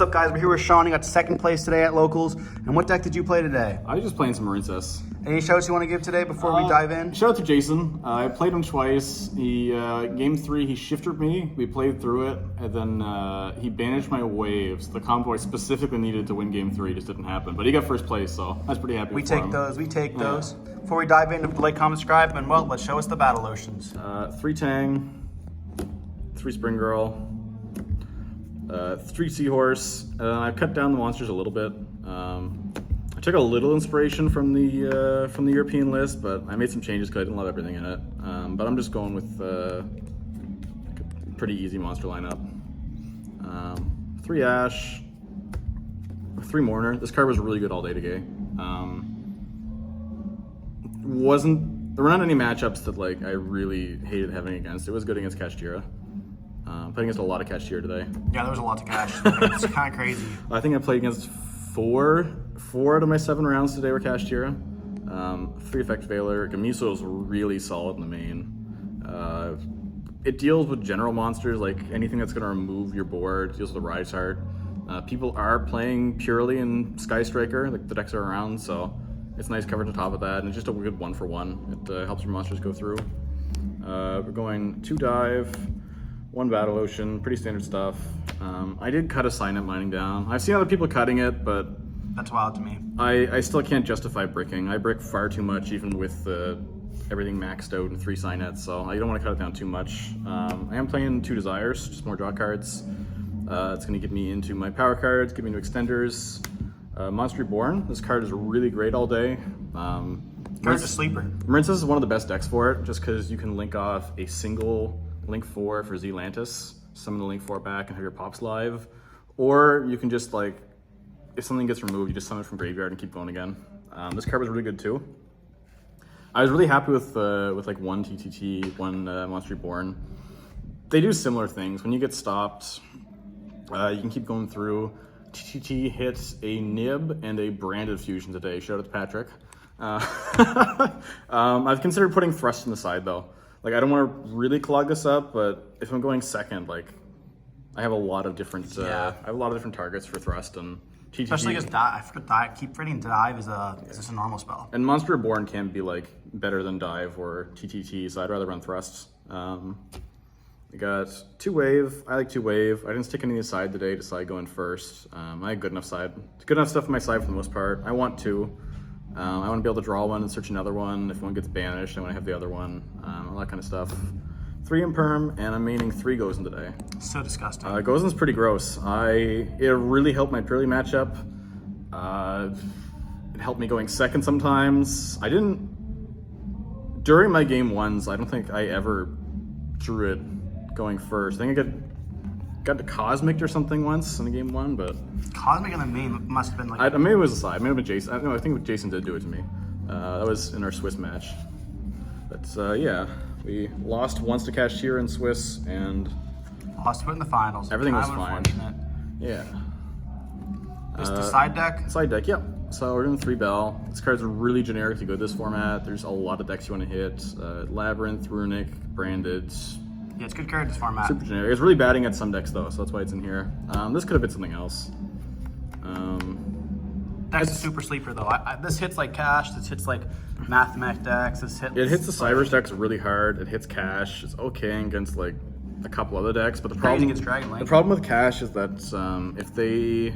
What's up, guys? We're here with Sean. He got second place today at locals. And what deck did you play today? I was just playing some Marincess. Any shouts you want to give today before we dive in? Shout out to Jason. I played him twice. He game 3 he shifted me. We played through it, and then he banished my waves. The combo I specifically needed to win game 3 just didn't happen. But he got first place, so I was pretty happy. We for take him. those. We take those. Before we dive in, like, comment, subscribe, and well, let's show us the battle oceans. 3 Tang, 3 Spring Girl, 3 Seahorse. I cut down the monsters a little bit. I took a little inspiration from the European list, but I made some changes because I didn't love everything in it. But I'm just going with a pretty easy monster lineup. 3 Ash, 3 Mourner. This card was really good all day today. There were not any matchups that like I really hated having against. It was good against Kashtira. Played against a lot of Kashtira today. Yeah, there was a lot to cash. It's kind of crazy. I think I played against four out of my 7 rounds today were Kashtira. 3 Effect Veiler. Gamiso is really solid in the main. It deals with general monsters, like anything that's going to remove your board. It deals with the Rise Heart. People are playing purely in Sky Striker, like the decks are around, so it's nice coverage on top of that, and it's just a good 1-for-1. It helps your monsters go through. We're going 2 Dive, 1 Battle Ocean, pretty standard stuff. I did cut a Signet Mining down. I've seen other people cutting it, but That's wild to me. I still can't justify bricking. I brick far too much, even with everything maxed out and 3 Signets, so I don't want to cut it down too much. I am playing 2 Desires, just more draw cards. It's going to get me into my power cards, get me into extenders. Monster Reborn, this card is really great all day. Card's a sleeper. Marincess is one of the best decks for it, just because you can link off a single Link 4 for Zealantis, summon the Link 4 back and have your pops live. Or you can just, like, if something gets removed, you just summon it from graveyard and keep going again. This card was really good too. I was really happy with like 1 TTT, 1 Monster Reborn. They do similar things. When you get stopped, you can keep going through. TTT hits a Nib and a Branded Fusion today. Shout out to Patrick. I've considered putting Thrust on the side though. Like, I don't want to really clog this up, but if I'm going second, like, I have a lot of different targets for Thrust and TTT. Especially because I forgot dive. Keep forgetting dive is just a normal spell. And Monster Reborn can be like better than Dive or TTT, so I'd rather run Thrust. I got 2 Wave. I like 2 Wave. I didn't stick any aside today, decided going first. I had good enough stuff on my side for the most part. I want 2. I want to be able to draw one and search another one. If one gets banished, I want to have the other one. All that kind of stuff. 3 Imperm, and I'm maining 3 Gozen today. So disgusting. Gozen's pretty gross. It really helped my purely matchup. It helped me going second sometimes. During my game 1s, I don't think I ever drew it going first. I think I got to Cosmic or something once in a game 1, but Cosmic in the main must have been like... maybe it was a side. Maybe it was Jason. I think Jason did do it to me. That was in our Swiss match. But yeah, we lost once to Kashtira in Swiss, and lost to it in the finals. Everything was fine. Yeah. Just the side deck? Side deck, yep. So we're doing 3 Bell. This card's really generically good this format. There's a lot of decks you want to hit. Labyrinth, Runic, Branded. Yeah, it's a good card this format. Super generic. It's really batting at some decks though, so that's why it's in here. This could have been something else. That's a super sleeper though. This hits like Cash, this hits like Mathmech decks, It hits the Cybers decks really hard. It hits Cash. It's okay against like a couple other decks, but the problem with Cash is that if they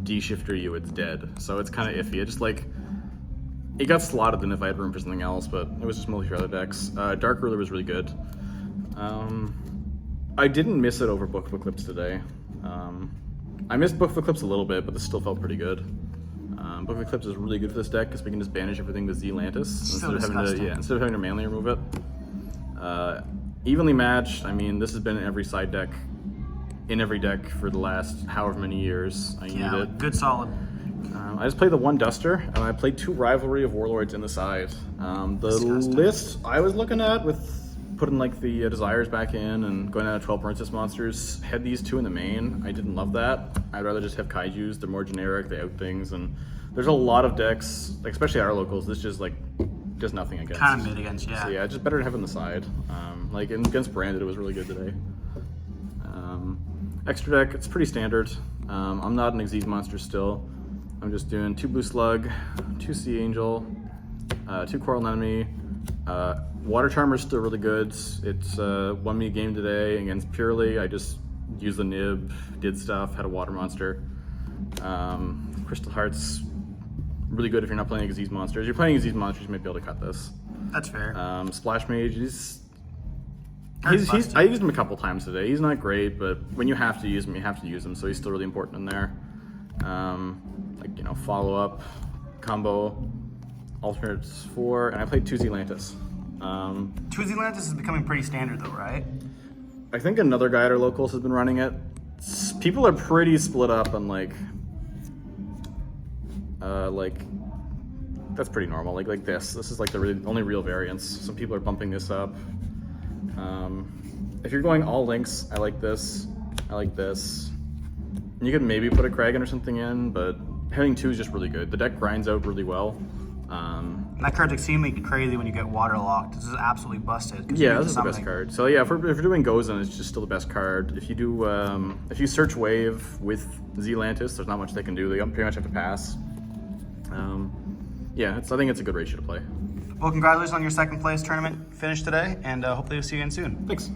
de-shifter you, it's dead. So it's kind of iffy. It just like it got slotted in if I had room for something else, but it was just mostly for other decks. Dark Ruler was really good. I didn't miss it over Book of Eclipse today. I missed Book of Eclipse a little bit, but this still felt pretty good. Book of Eclipse is really good for this deck because we can just banish everything with Zealantis instead of having to manually remove it. Evenly matched. I mean, this has been in every side deck, in every deck for the last however many years. I need it. Good solid. I just played the 1 Duster, and I played 2 Rivalry of Warlords in the side. The list I was looking at with putting like the Desires back in and going down to 12 Marincess monsters had these 2 in the main. I didn't love that. I'd rather just have Kaijus. They're more generic, they out things, and there's a lot of decks, like especially our locals, this just like does nothing against. Kind of mid against, yeah. So yeah, just better to have on the side. Like against Branded, it was really good today. Extra deck, it's pretty standard. I'm not an Xyz monster still. I'm just doing 2 Blue Slug, 2 Sea Angel, 2 Coral Anemone. Water Charmer's still really good. It's won me a game today against Purely. I just used the nib, did stuff, had a water monster. Crystal Heart's really good if you're not playing Xyz monsters. If you're playing Xyz monsters, you might be able to cut this. That's fair. Splash Mage, I Busted. used him a couple times today. He's not great, but when you have to use him, you have to use him, so he's still really important in there. Follow up, combo, alternates 4, and I played 2 Zealantis. 2 Zealantis is becoming pretty standard though, right? I think another guy at our locals has been running it. People are pretty split up on that's pretty normal. Like this is like the only real variance. Some people are bumping this up. If you're going all links, I like this. I like this. You could maybe put a Kragan or something in, but having 2 is just really good. The deck grinds out really well. And that card's extremely crazy when you get waterlocked. This is absolutely busted. Yeah, this is the best card. So yeah, if we're doing Gozan, it's just still the best card. If you do, if you search Wave with Zealantis, there's not much they can do. They pretty much have to pass. I think it's a good ratio to play. Well, congratulations on your second place tournament finish today, and hopefully we'll see you again soon. Thanks.